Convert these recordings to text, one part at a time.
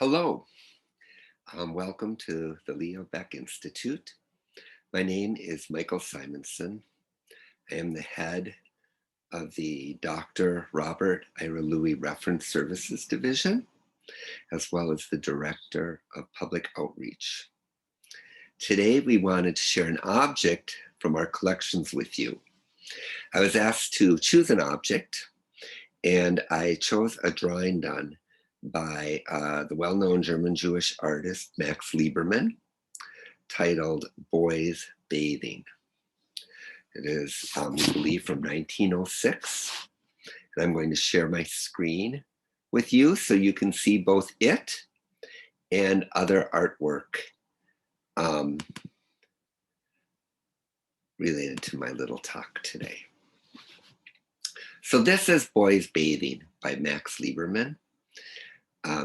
Hello, welcome to the Leo Beck Institute. My name is Michael Simonson. I am the head of the Dr. Robert Ira Louie Reference Services Division, as well as the Director of Public Outreach. Today, we wanted to share an object from our collections with you. I was asked to choose an object, and I chose a drawing done by the well-known German Jewish artist Max Liebermann, titled Boys Bathing. It is, we believe, from 1906. And I'm going to share my screen with you so you can see both it and other artwork related to my little talk today. So this is Boys Bathing by Max Liebermann.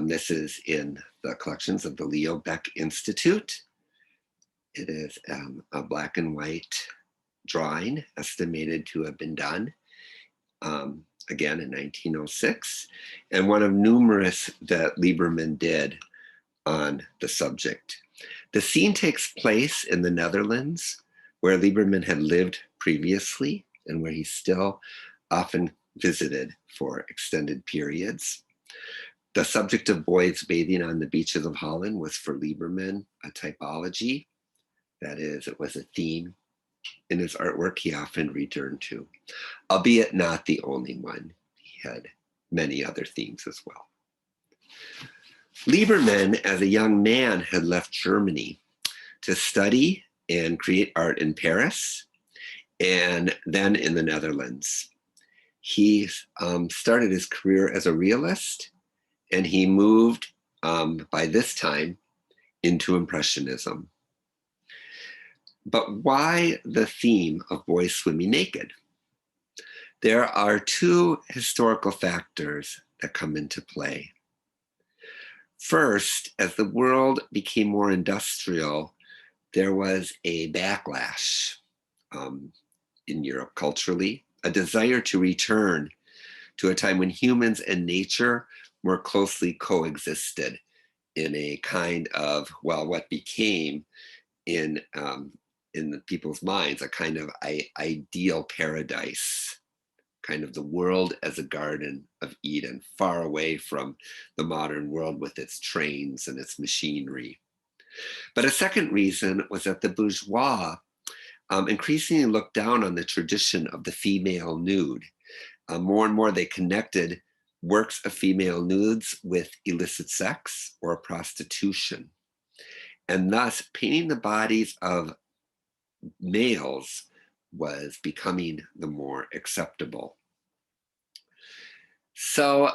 This is in the collections of the Leo Beck Institute. It is a black and white drawing estimated to have been done again in 1906, and one of numerous that Liebermann did on the subject. The scene takes place in the Netherlands, where Liebermann had lived previously and where he still often visited for extended periods. The subject of boys bathing on the beaches of Holland was for Liebermann a typology. That is, it was a theme in his artwork he often returned to, albeit not the only one. He had many other themes as well. Liebermann, as a young man, had left Germany to study and create art in Paris and then in the Netherlands. He started his career as a realist, and he moved by this time into Impressionism. But why the theme of boys swimming naked? There are two historical factors that come into play. First, as the world became more industrial, there was a backlash in Europe culturally, a desire to return to a time when humans and nature more closely coexisted in a kind of, well, what became in the people's minds, a kind of ideal paradise, kind of the world as a Garden of Eden, far away from the modern world with its trains and its machinery. But a second reason was that the bourgeois increasingly looked down on the tradition of the female nude. More and more they connected works of female nudes with illicit sex or prostitution. And thus painting the bodies of males was becoming the more acceptable. So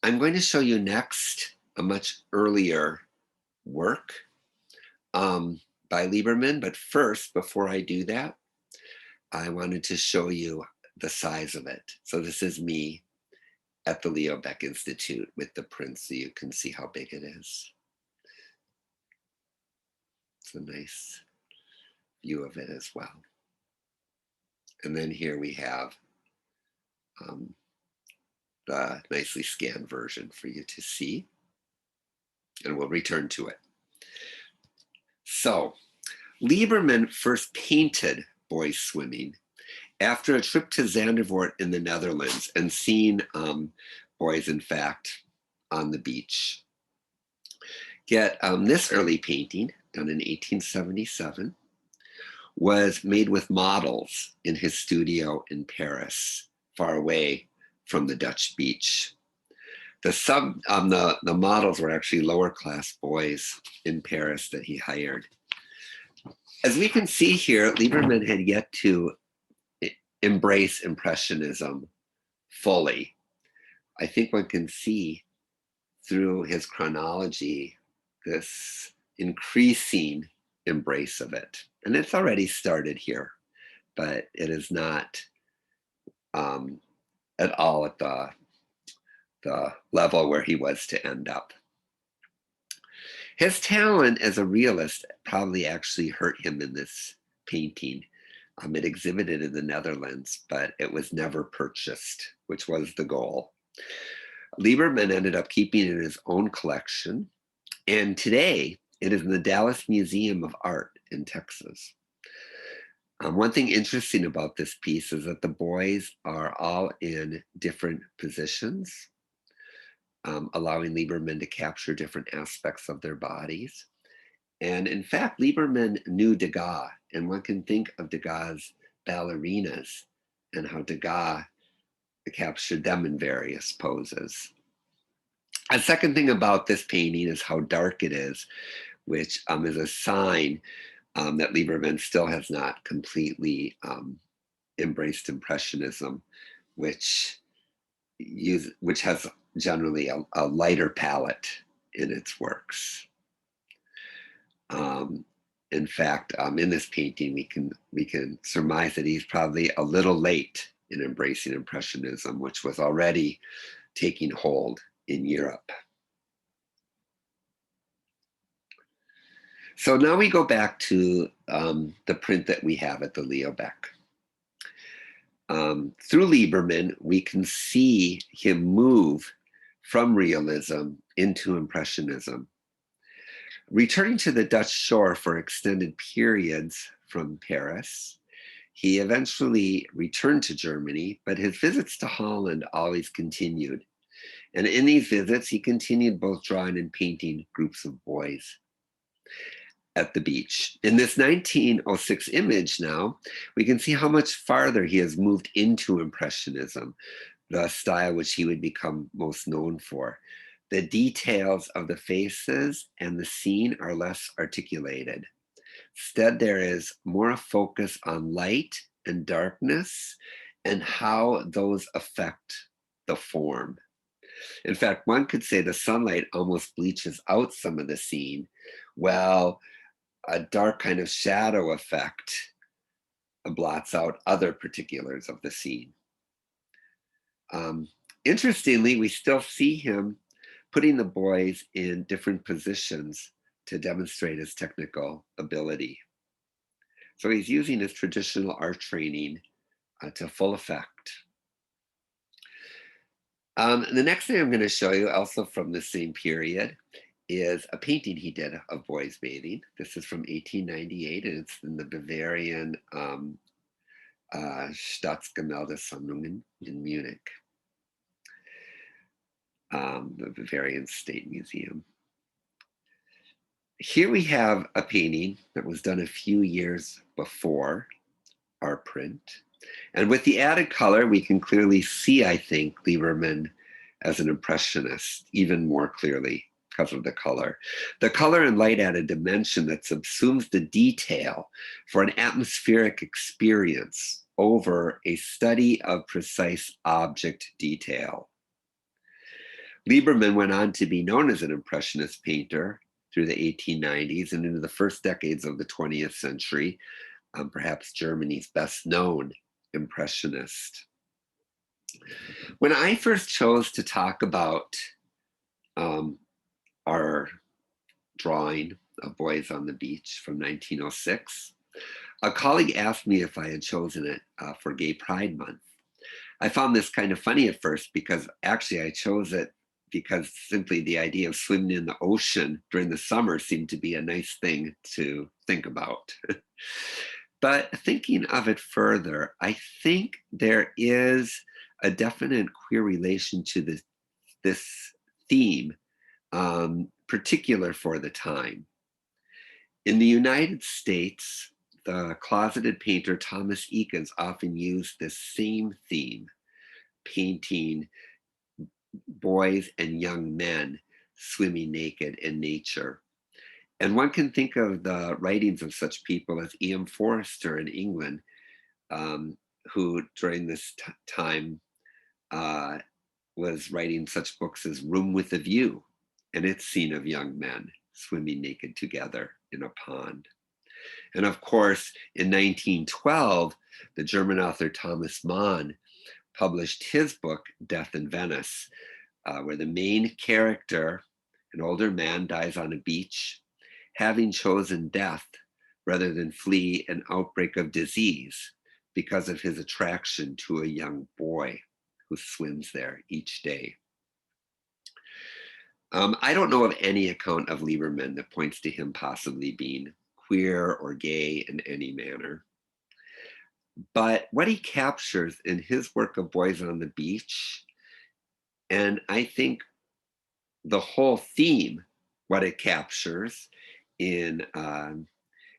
I'm going to show you next a much earlier work by Liebermann, but first, before I do that, I wanted to show you the size of it. So this is me at the Leo Beck Institute with the print so you can see how big it is. It's a nice view of it as well. And then here we have the nicely scanned version for you to see, and we'll return to it. So Liebermann first painted boys swimming after a trip to Zandervoort in the Netherlands and seen boys, in fact, on the beach. Yet this early painting, done in 1877, was made with models in his studio in Paris, far away from the Dutch beach. The models were actually lower class boys in Paris that he hired. As we can see here, Liebermann had yet to embrace Impressionism fully. I think one can see through his chronology this increasing embrace of it. And it's already started here, but it is not at all at the level where he was to end up. His talent as a realist probably actually hurt him in this painting. It exhibited in the Netherlands, but it was never purchased, which was the goal. Lieberman ended up keeping it in his own collection, and today it is in the Dallas Museum of Art in Texas. One thing interesting about this piece is that the boys are all in different positions, allowing Lieberman to capture different aspects of their bodies. And in fact, Lieberman knew Degas, and one can think of Degas' ballerinas and how Degas captured them in various poses. A second thing about this painting is how dark it is, which is a sign that Lieberman still has not completely embraced Impressionism, which has generally a lighter palette in its works. In fact, in this painting, we can surmise that he's probably a little late in embracing Impressionism, which was already taking hold in Europe. So now we go back to the print that we have at the Leo Beck. Through Lieberman, we can see him move from realism into Impressionism. Returning to the Dutch shore for extended periods from Paris, he eventually returned to Germany, but his visits to Holland always continued. And in these visits, he continued both drawing and painting groups of boys at the beach. In this 1906 image now, we can see how much farther he has moved into Impressionism, the style which he would become most known for. The details of the faces and the scene are less articulated. Instead, there is more a focus on light and darkness and how those affect the form. In fact, one could say the sunlight almost bleaches out some of the scene, while a dark kind of shadow effect blots out other particulars of the scene. Interestingly, we still see him putting the boys in different positions to demonstrate his technical ability. So he's using his traditional art training to full effect. The next thing I'm going to show you, also from the same period, is a painting he did of boys bathing. This is from 1898, and it's in the Bavarian Staatsgemäldesammlungen in Munich, the Bavarian State Museum. Here we have a painting that was done a few years before our print. And with the added color, we can clearly see, I think, Lieberman as an impressionist even more clearly because of the color. The color and light add a dimension that subsumes the detail for an atmospheric experience over a study of precise object detail. Lieberman went on to be known as an impressionist painter through the 1890s and into the first decades of the 20th century, perhaps Germany's best known impressionist. When I first chose to talk about our drawing of Boys on the Beach from 1906, a colleague asked me if I had chosen it for Gay Pride Month. I found this kind of funny at first because actually I chose it because simply the idea of swimming in the ocean during the summer seemed to be a nice thing to think about. But thinking of it further, I think there is a definite queer relation to this theme, particular for the time. In the United States, the closeted painter Thomas Eakins often used this same theme, painting boys and young men swimming naked in nature. And one can think of the writings of such people as E.M. Forster in England, who during this time was writing such books as Room with a View, and its scene of young men swimming naked together in a pond. And of course, in 1912, the German author Thomas Mann published his book, Death in Venice, where the main character, an older man, dies on a beach, having chosen death rather than flee an outbreak of disease because of his attraction to a young boy who swims there each day. I don't know of any account of Lieberman that points to him possibly being queer or gay in any manner. But what he captures in his work of Boys on the Beach, and I think the whole theme, what it captures in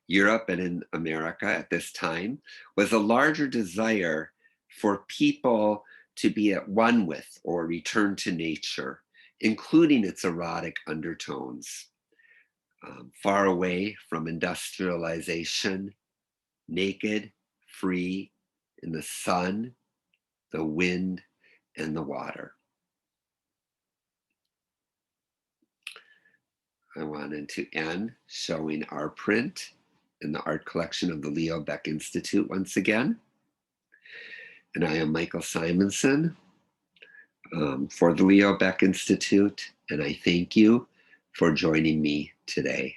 Europe and in America at this time, was a larger desire for people to be at one with or return to nature, including its erotic undertones, far away from industrialization, naked, free, in the sun, the wind, and the water. I wanted to end showing our print in the art collection of the Leo Beck Institute once again. And I am Michael Simonson for the Leo Beck Institute, and I thank you for joining me today.